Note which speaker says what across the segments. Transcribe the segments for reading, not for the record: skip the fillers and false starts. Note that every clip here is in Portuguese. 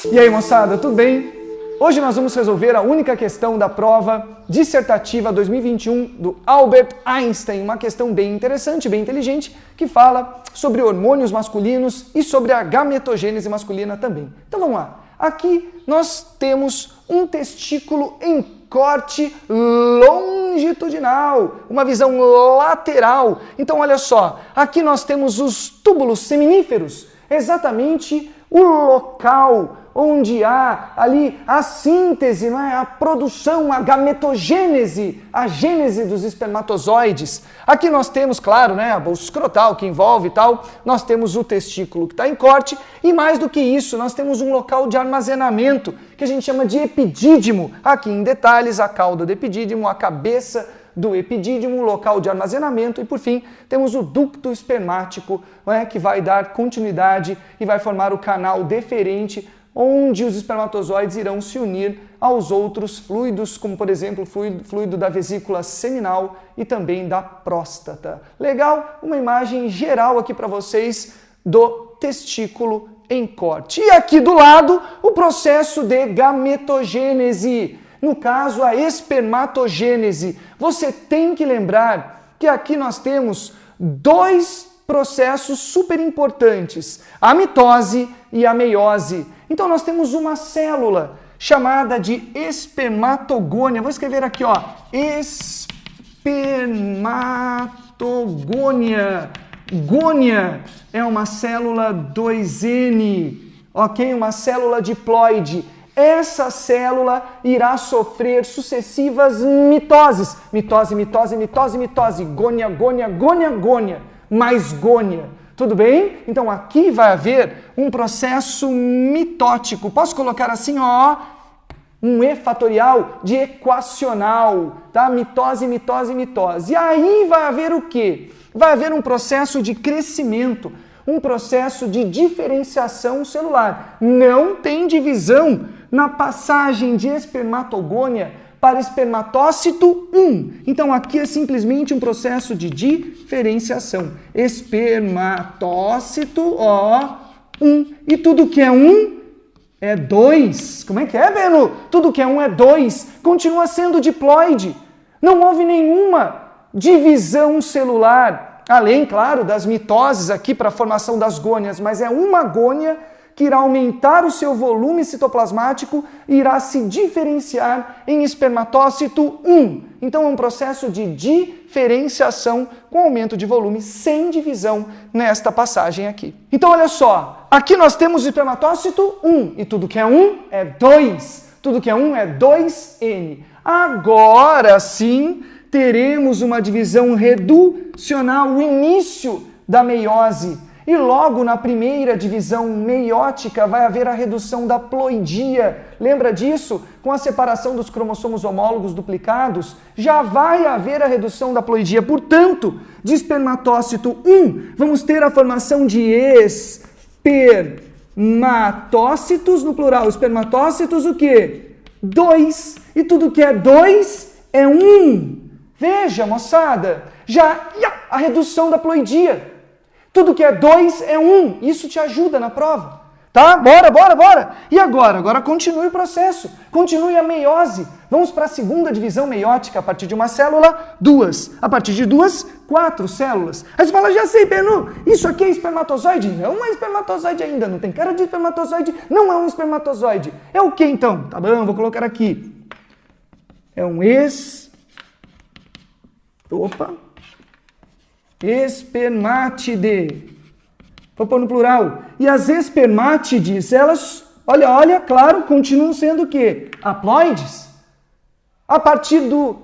Speaker 1: E aí, moçada, tudo bem? Hoje nós vamos resolver a única questão da prova dissertativa 2021 do Albert Einstein, uma questão bem interessante, bem inteligente, que fala sobre hormônios masculinos e sobre a gametogênese masculina também. Então vamos lá. Aqui nós temos um testículo em corte longitudinal, uma visão lateral. Então olha só, aqui nós temos os túbulos seminíferos, exatamente o local onde há ali a síntese, não é? A produção, a gametogênese, a gênese dos espermatozoides. Aqui nós temos, claro, né, a bolsa escrotal que envolve e tal, nós temos o testículo que está em corte e mais do que isso, nós temos um local de armazenamento que a gente chama de epidídimo. Aqui em detalhes, a cauda do epidídimo, a cabeça do epidídimo, local de armazenamento e, por fim, temos o ducto espermático, não é? Que vai dar continuidade e vai formar o canal deferente onde os espermatozoides irão se unir aos outros fluidos, como por exemplo o fluido da vesícula seminal e também da próstata. Legal? Uma imagem geral aqui para vocês do testículo em corte. E aqui do lado, o processo de gametogênese. No caso, a espermatogênese. Você tem que lembrar que aqui nós temos dois processos super importantes, a mitose e a meiose. Então nós temos uma célula chamada de espermatogônia. Vou escrever aqui, ó, espermatogônia. Gônia é uma célula 2N, ok? Uma célula diploide. Essa célula irá sofrer sucessivas mitoses. Mitose, mitose, mitose, mitose. Gônia, gônia, gônia, gônia. Mais gônia. Tudo bem? Então aqui vai haver um processo mitótico. Posso colocar assim, ó, um E fatorial de equacional, tá? Mitose, mitose, mitose. E aí vai haver o quê? Vai haver um processo de crescimento, um processo de diferenciação celular. Não tem divisão na passagem de espermatogônia para espermatócito 1. Então aqui é simplesmente um processo de diferenciação. Espermatócito, ó, 1. E tudo que é 1 é 2. Como é que é, Beno? Tudo que é 1 é 2. Continua sendo diploide. Não houve nenhuma divisão celular. Além, claro, das mitoses aqui para a formação das gônias, mas é uma gônia que irá aumentar o seu volume citoplasmático e irá se diferenciar em espermatócito 1. Então é um processo de diferenciação com aumento de volume sem divisão nesta passagem aqui. Então olha só, aqui nós temos o espermatócito 1 e tudo que é 1 é 2. Tudo que é 1 é 2N. Agora sim teremos uma divisão reducional, o início da meiose. E logo na primeira divisão meiótica vai haver a redução da ploidia. Lembra disso? Com a separação dos cromossomos homólogos duplicados, já vai haver a redução da ploidia. Portanto, de espermatócito 1, vamos ter a formação de espermatócitos, no plural, espermatócitos o quê? 2. E tudo que é 2 é 1. Veja, moçada, já a redução da ploidia. Tudo que é 2 é 1. Isso te ajuda na prova. Tá? Bora, bora, bora. E agora? Agora continue o processo. Continue a meiose. Vamos para a segunda divisão meiótica. A partir de uma célula, 2. A partir de 2, 4 células. Aí você fala, já sei, Benu, isso aqui é espermatozoide? Não é espermatozoide ainda. Não tem cara de espermatozoide. Não é um espermatozoide. É o que então? Tá bom, vou colocar aqui. É um espermátide. Vou pôr no plural. E as espermátides, elas, olha, claro, continuam sendo o quê? Haploides. A partir do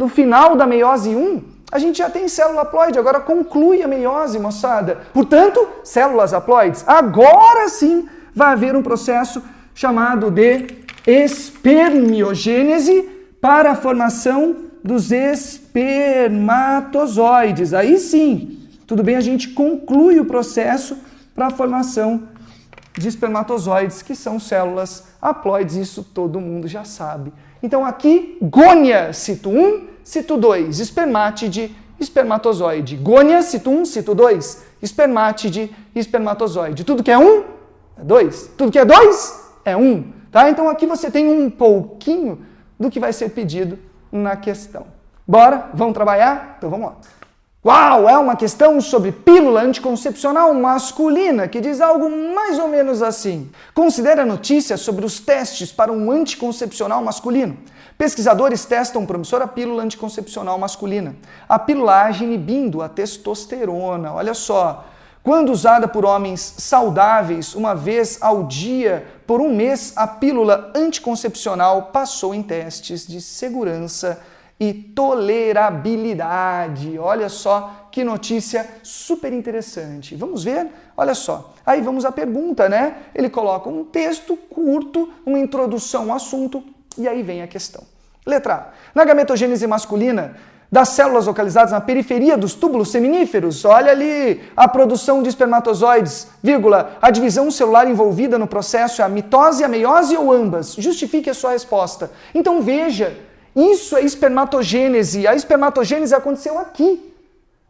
Speaker 1: final da meiose 1, a gente já tem célula haploide. Agora conclui a meiose, moçada. Portanto, células haploides. Agora sim vai haver um processo chamado de espermiogênese para a formação dos espermatozoides. Aí sim, tudo bem, a gente conclui o processo para a formação de espermatozoides, que são células haploides, isso todo mundo já sabe. Então aqui, gônia, cito 1, cito 2, espermátide, espermatozoide. Gônia, cito 1, cito 2, espermátide, espermatozoide. Tudo que é 1 é 2. Tudo que é 2 é 1. Tá? Então aqui você tem um pouquinho do que vai ser pedido na questão. Bora? Vamos trabalhar? Então vamos lá. Uau! É uma questão sobre pílula anticoncepcional masculina que diz algo mais ou menos assim. Considere a notícia sobre os testes para um anticoncepcional masculino. Pesquisadores testam promissora pílula anticoncepcional masculina. A pílula age inibindo a testosterona. Olha só. Quando usada por homens saudáveis uma vez ao dia por um mês, a pílula anticoncepcional passou em testes de segurança e tolerabilidade. Olha só que notícia super interessante. Vamos ver? Olha só. Aí vamos à pergunta, né? Ele coloca um texto curto, uma introdução ao assunto, e aí vem a questão. Letra A. Na gametogênese masculina, das células localizadas na periferia dos túbulos seminíferos, olha ali a produção de espermatozoides, vírgula, a divisão celular envolvida no processo é a mitose, a meiose ou ambas? Justifique a sua resposta. Então veja, isso é espermatogênese. A espermatogênese aconteceu aqui,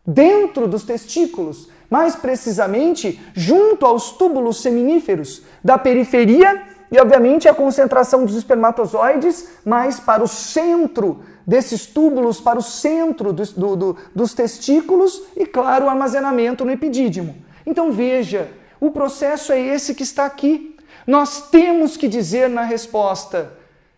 Speaker 1: dentro dos testículos, mais precisamente junto aos túbulos seminíferos da periferia e, obviamente, a concentração dos espermatozoides mais para o centro desses túbulos, para o centro dos testículos e, claro, o armazenamento no epidídimo. Então veja, o processo é esse que está aqui. Nós temos que dizer na resposta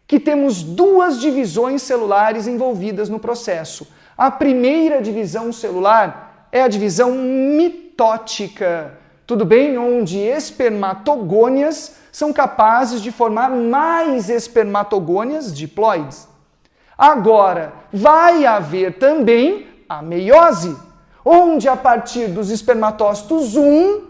Speaker 1: que temos duas divisões celulares envolvidas no processo. A primeira divisão celular é a divisão mitótica, tudo bem? Onde espermatogônias são capazes de formar mais espermatogônias diploides. Agora, vai haver também a meiose, onde a partir dos espermatócitos 1,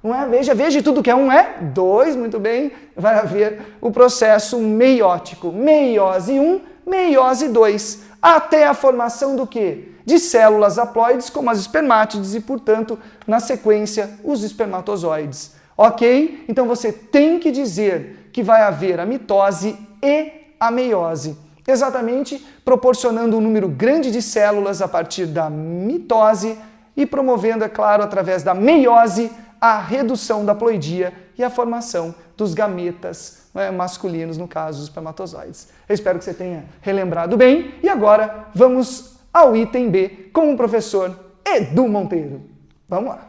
Speaker 1: não é? Veja, tudo que é 1 é 2, muito bem, vai haver o processo meiótico. Meiose 1, meiose 2, até a formação do quê? De células haploides, como as espermátides e, portanto, na sequência, os espermatozoides. Ok? Então você tem que dizer que vai haver a mitose e a meiose. Exatamente proporcionando um número grande de células a partir da mitose e promovendo, é claro, através da meiose, a redução da ploidia e a formação dos gametas, né, masculinos, no caso, os espermatozoides. Eu espero que você tenha relembrado bem. E agora vamos ao item B com o professor Edu Monteiro. Vamos lá.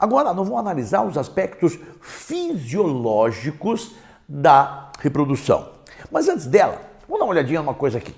Speaker 2: Agora nós vamos analisar os aspectos fisiológicos da reprodução. Mas antes dela, vamos dar uma olhadinha numa coisa aqui.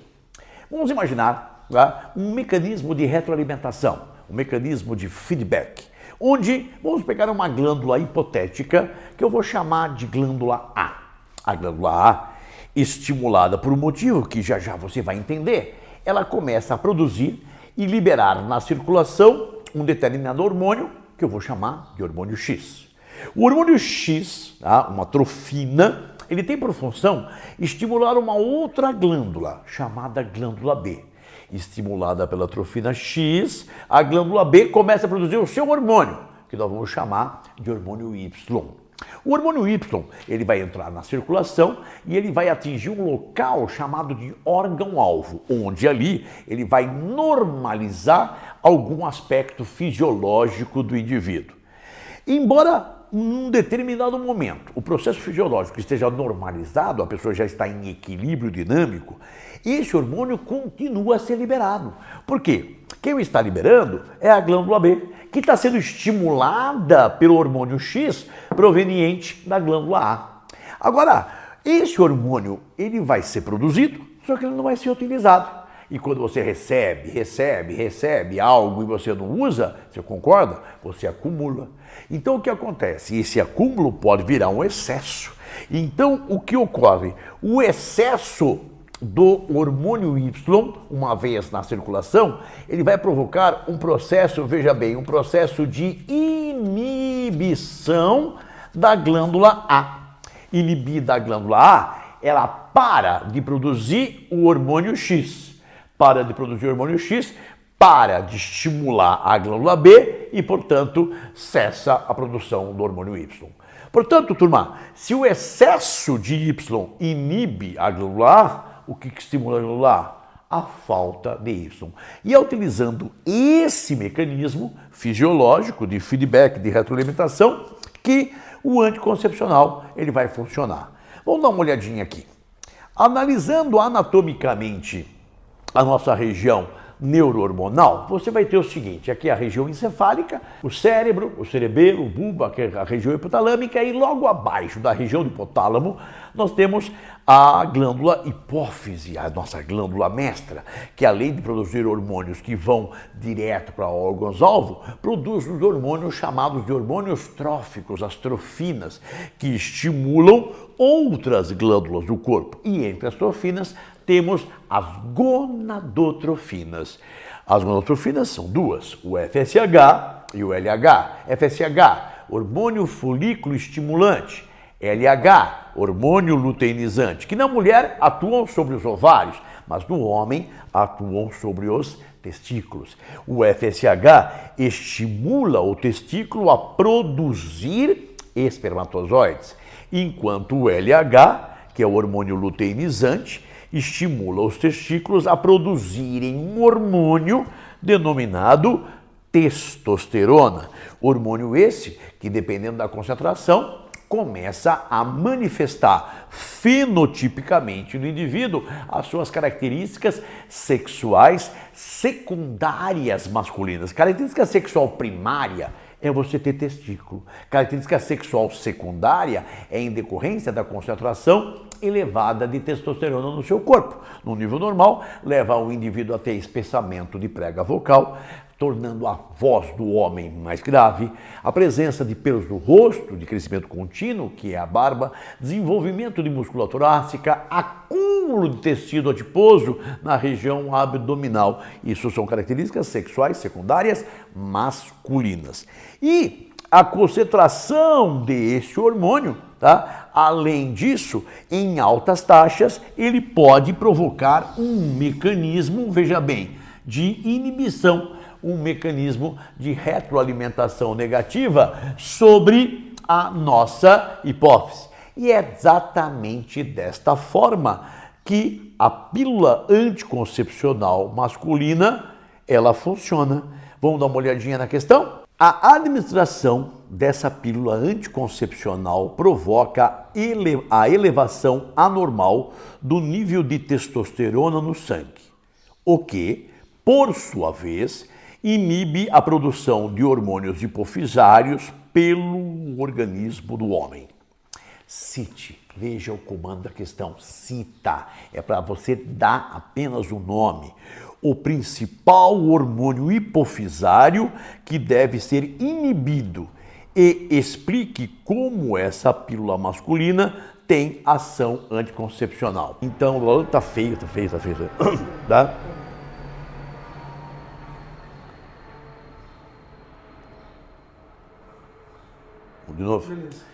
Speaker 2: Vamos imaginar, tá, um mecanismo de retroalimentação, um mecanismo de feedback, onde vamos pegar uma glândula hipotética que eu vou chamar de glândula A. A glândula A, estimulada por um motivo que já já você vai entender, ela começa a produzir e liberar na circulação um determinado hormônio que eu vou chamar de hormônio X. O hormônio X, tá, uma trofina, ele tem por função estimular uma outra glândula, chamada glândula B. Estimulada pela trofina X, a glândula B começa a produzir o seu hormônio, que nós vamos chamar de hormônio Y. O hormônio Y, ele vai entrar na circulação e ele vai atingir um local chamado de órgão-alvo, onde ali ele vai normalizar algum aspecto fisiológico do indivíduo. Embora num determinado momento o processo fisiológico esteja normalizado, a pessoa já está em equilíbrio dinâmico, esse hormônio continua a ser liberado. Por quê? Quem o está liberando é a glândula B, que está sendo estimulada pelo hormônio X proveniente da glândula A. Agora, esse hormônio ele vai ser produzido, só que ele não vai ser utilizado. E quando você recebe algo e você não usa, você concorda? Você acumula. Então o que acontece? Esse acúmulo pode virar um excesso. Então o que ocorre? O excesso do hormônio Y, uma vez na circulação, ele vai provocar um processo, veja bem, um processo de inibição da glândula A. Inibida a glândula A, ela para de produzir o hormônio X. Para de produzir o hormônio X, para de estimular a glândula B e, portanto, cessa a produção do hormônio Y. Portanto, turma, se o excesso de Y inibe a glândula A, o que estimula a glândula A? A falta de Y. E é utilizando esse mecanismo fisiológico de feedback, de retroalimentação, que que o anticoncepcional ele vai funcionar. Vamos dar uma olhadinha aqui. Analisando anatomicamente a nossa região neurohormonal, você vai ter o seguinte, aqui é a região encefálica, o cérebro, o cerebelo, o bulbo, aqui é a região hipotalâmica, e logo abaixo da região do hipotálamo nós temos a glândula hipófise, a nossa glândula mestra, que além de produzir hormônios que vão direto para órgãos-alvo, produz os hormônios chamados de hormônios tróficos, as trofinas, que estimulam outras glândulas do corpo. E entre as trofinas temos as gonadotrofinas. As gonadotrofinas são duas, o FSH e o LH. FSH, hormônio folículo estimulante. LH, hormônio luteinizante, que na mulher atuam sobre os ovários, mas no homem atuam sobre os testículos. O FSH estimula o testículo a produzir espermatozoides, enquanto o LH, que é o hormônio luteinizante, estimula os testículos a produzirem um hormônio denominado testosterona. Hormônio esse que, dependendo da concentração, começa a manifestar fenotipicamente no indivíduo as suas características sexuais secundárias masculinas. Característica sexual primária é você ter testículo. Característica sexual secundária é em decorrência da concentração elevada de testosterona no seu corpo. No nível normal, leva o indivíduo a ter espessamento de prega vocal, tornando a voz do homem mais grave, a presença de pelos no rosto, de crescimento contínuo, que é a barba, desenvolvimento de múscula torácica, acúmulo de tecido adiposo na região abdominal. Isso são características sexuais secundárias masculinas. E a concentração desse hormônio, tá? Além disso, em altas taxas, ele pode provocar um mecanismo, veja bem, de inibição, um mecanismo de retroalimentação negativa sobre a nossa hipófise. E é exatamente desta forma que a pílula anticoncepcional masculina, ela funciona. Vamos dar uma olhadinha na questão? A administração dessa pílula anticoncepcional provoca a elevação anormal do nível de testosterona no sangue, o que, por sua vez, inibe a produção de hormônios hipofisários pelo organismo do homem. Cite, veja o comando da questão, cita, é para você dar apenas o nome. O principal hormônio hipofisário que deve ser inibido e explique como essa pílula masculina tem ação anticoncepcional. Então, tá feio. Tá? De novo. Beleza.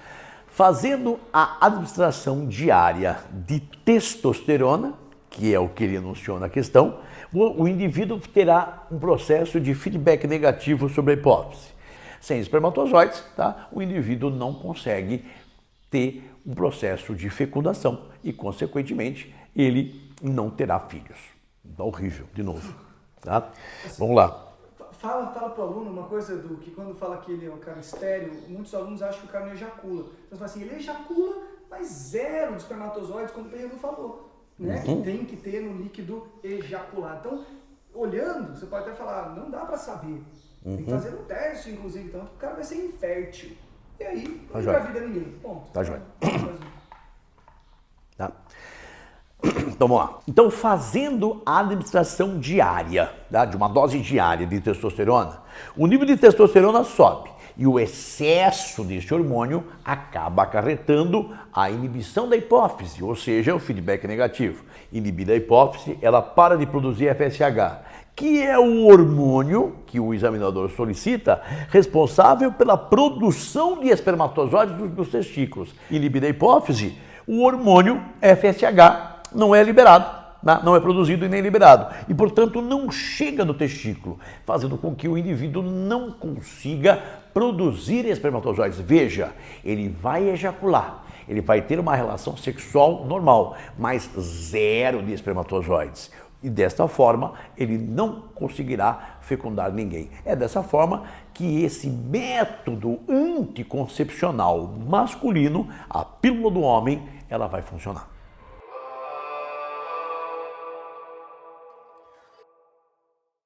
Speaker 2: Fazendo a administração diária de testosterona, que é o que ele anunciou na questão, o indivíduo terá um processo de feedback negativo sobre a hipófise. Sem espermatozoides, tá? O indivíduo não consegue ter um processo de fecundação e, consequentemente, ele não terá filhos. Tá horrível, de novo. Tá? Vamos lá.
Speaker 1: Fala pro aluno uma coisa do que quando fala que ele é um cara estéril, muitos alunos acham que o cara não ejacula. Então você fala assim, ele ejacula, mas zero de espermatozoides, como o Pedro falou, né? Que tem que ter no líquido ejacular. Então, olhando, você pode até falar, não dá para saber. Tem que fazer um teste, inclusive, então o cara vai ser infértil. E aí, não engravida ninguém. Ponto.
Speaker 2: Tá jóia. Tá. Então vamos lá. Então, fazendo a administração diária, tá, de uma dose diária de testosterona, o nível de testosterona sobe e o excesso deste hormônio acaba acarretando a inibição da hipófise, ou seja, o feedback negativo. Inibida a hipófise, ela para de produzir FSH, que é o hormônio que o examinador solicita, responsável pela produção de espermatozoides dos testículos. Inibida a hipófise, o hormônio FSH não é liberado, não é produzido e nem liberado. E, portanto, não chega no testículo, fazendo com que o indivíduo não consiga produzir espermatozoides. Veja, ele vai ejacular, ele vai ter uma relação sexual normal, mas zero de espermatozoides. E desta forma, ele não conseguirá fecundar ninguém. É dessa forma que esse método anticoncepcional masculino, a pílula do homem, ela vai funcionar.